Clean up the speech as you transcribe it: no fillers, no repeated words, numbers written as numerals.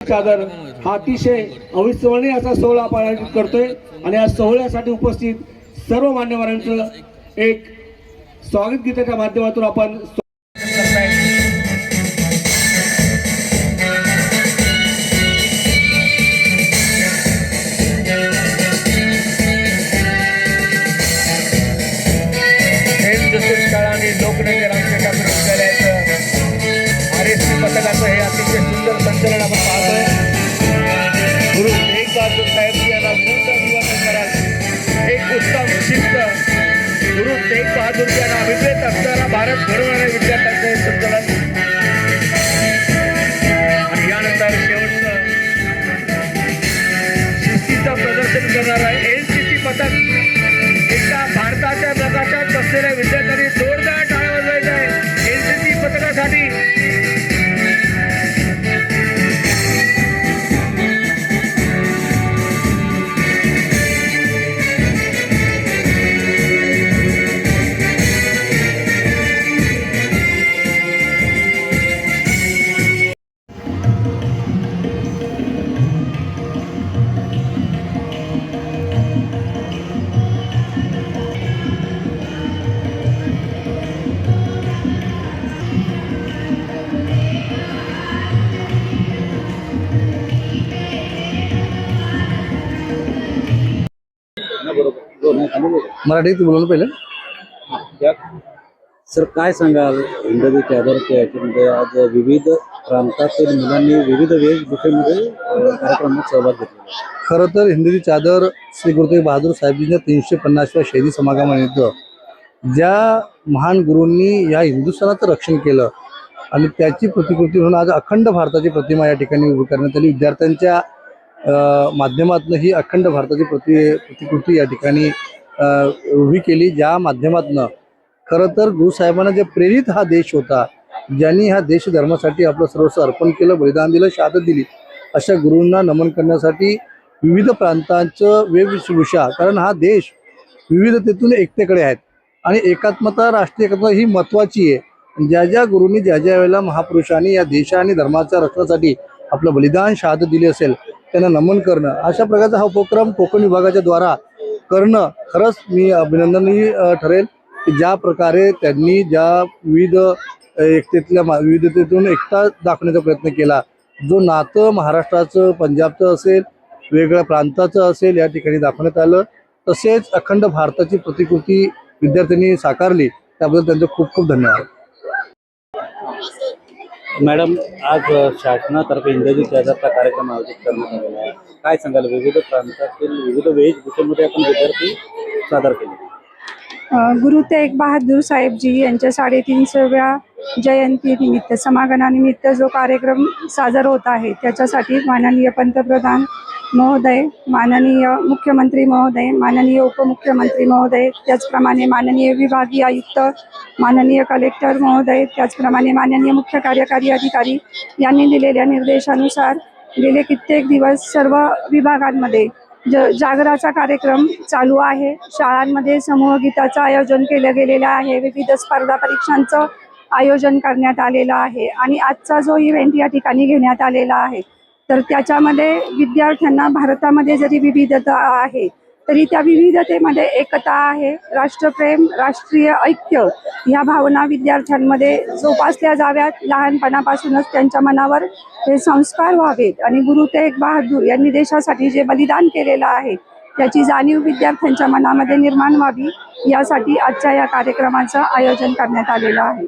चादर हा अतिशय अविस्मरणीय असा सोहळा आपण आयोजित करतोय आणि या सोहळ्यासाठी उपस्थित सर्व मान्यवरांचं एक स्वागत गीताच्या माध्यमातून आपण लोकनेते रामशेठ ठाकूर विद्यालयाचं RSC पथकाचं हे अतिशय सुंदर संचलन आपण पाहतोय। गुरु तेग बहादूर साहेब यांना विनंती कराल एक उत्तम शिस्त गुरु तेग बहादूर यांना अभिप्रेत असणारा भारत घडवणाऱ्या विद्यार्थ्यांचं हे संचलन आणि यानंतर शेवटचं शिस्तीचं प्रदर्शन करणारा NCC पथक एका भारताच्या नकाशात बसलेल्या विद्यार्थ्यांनी जोरदार टाळ्या वाजवायच्या आहे NCC पथकासाठी। मराठीत बोलून पहिले सर काय सांगाल हिंदवी चादरच्या याच्यामध्ये आज विविध प्रांतातील मुलांनी विविध वेशभूषेमध्ये कार्यक्रमात सहभाग घेतला। खरं तर हिंदवी चादर श्री गुरु तेग बहादूर साहेबजींच्या 350व्या शहीदी समागमानिमित्त ज्या महान गुरूंनी या हिंदुस्थानाचं रक्षण केलं आणि त्याची प्रतिकृती म्हणून आज अखंड भारताची प्रतिमा या ठिकाणी उभी करण्यात आली। विद्यार्थ्यांच्या माध्यमातून ही अखंड भारताची प्रतिकृती या ठिकाणी उभी केली, ज्या माध्यमातून खरं तर गुरुसाहेबांना जे प्रेरित हा देश होता, ज्यांनी हा देश धर्मासाठी आपलं सर्वस्व अर्पण केलं, बलिदान दिलं, शहादत दिली, अशा गुरूंना नमन करण्यासाठी विविध प्रांतांचं वेशभूषा, कारण हा देश विविधतेतून एकतेकडे आहेत आणि एकात्मता राष्ट्रीय एकात्मता ही महत्त्वाची आहे। ज्या ज्या गुरूंनी ज्या ज्या वेळेला महापुरुषांनी या देशा आणि धर्माच्या रक्षणासाठी आपलं बलिदान शहादत दिली असेल त्यांना नमन करणं, अशा प्रकारचा हा उपक्रम कोकण विभागाच्या द्वारा करणं खरंच मी अभिनंदनीय ठरेल की ज्या प्रकारे त्यांनी ज्या विविध विविधतेतून एकता दाखवण्याचा प्रयत्न केला, जो नातं महाराष्ट्राचं पंजाबचं असेल वेगळ्या प्रांताचं असेल या ठिकाणी दाखवण्यात आलं, तसेच अखंड भारताची प्रतिकृती विद्यार्थ्यांनी साकारली, त्याबद्दल त्यांचे खूप खूप धन्यवाद। मॅडम, आज शासनातर्फे हिंदवी चादरचा कार्यक्रम आयोजित करण्यात आलेला आहे, काय सांगाल? विविध प्रांतातील विविध वेशभूषेमध्ये आपण विद्यार्थी सादर केले। गुरु तेग बहादूर साहेबजी यांच्या 350व्या जयंती निमित्त समागमानिमित्त जो कार्यक्रम सादर होत आहे त्याच्यासाठी माननीय पंतप्रधान महोदय, माननीय मुख्यमंत्री महोदय, माननीय उपमुख्यमंत्री महोदय, त्याचप्रमाणे माननीय विभागीय आयुक्त, माननीय कलेक्टर महोदय, त्याचप्रमाणे माननीय मुख्य कार्यकारी अधिकारी यांनी दिलेल्या निर्देशानुसार गेले कित्येक दिवस सर्व विभागांमध्ये जागराचा कार्यक्रम चालू आहे। शाळांमध्ये समूह गीताचं आयोजन केलं गेलेलं आहे, विविध स्पर्धा परीक्षांचं आयोजन करण्यात आलेलं आहे आणि आजचा जो इव्हेंट या ठिकाणी घेण्यात आलेला आहे तर त्याच्यामध्ये विद्यार्थ्यांना भारतामध्ये जरी विविधता आहे तरी त्या विविधतेमध्ये एकता आहे, राष्ट्रप्रेम, राष्ट्रीय ऐक्य ह्या भावना विद्यार्थ्यांमध्ये जोपासल्या जाव्यात, लहानपणापासूनच त्यांच्या मनावर हे संस्कार व्हावेत आणि गुरु तेग बहादूर यांनी देशासाठी जे बलिदान केलेलं आहे त्याची जाणीव विद्यार्थ्यांच्या मनामध्ये निर्माण व्हावी यासाठी आजच्या या कार्यक्रमाचं आयोजन करण्यात आलेलं आहे.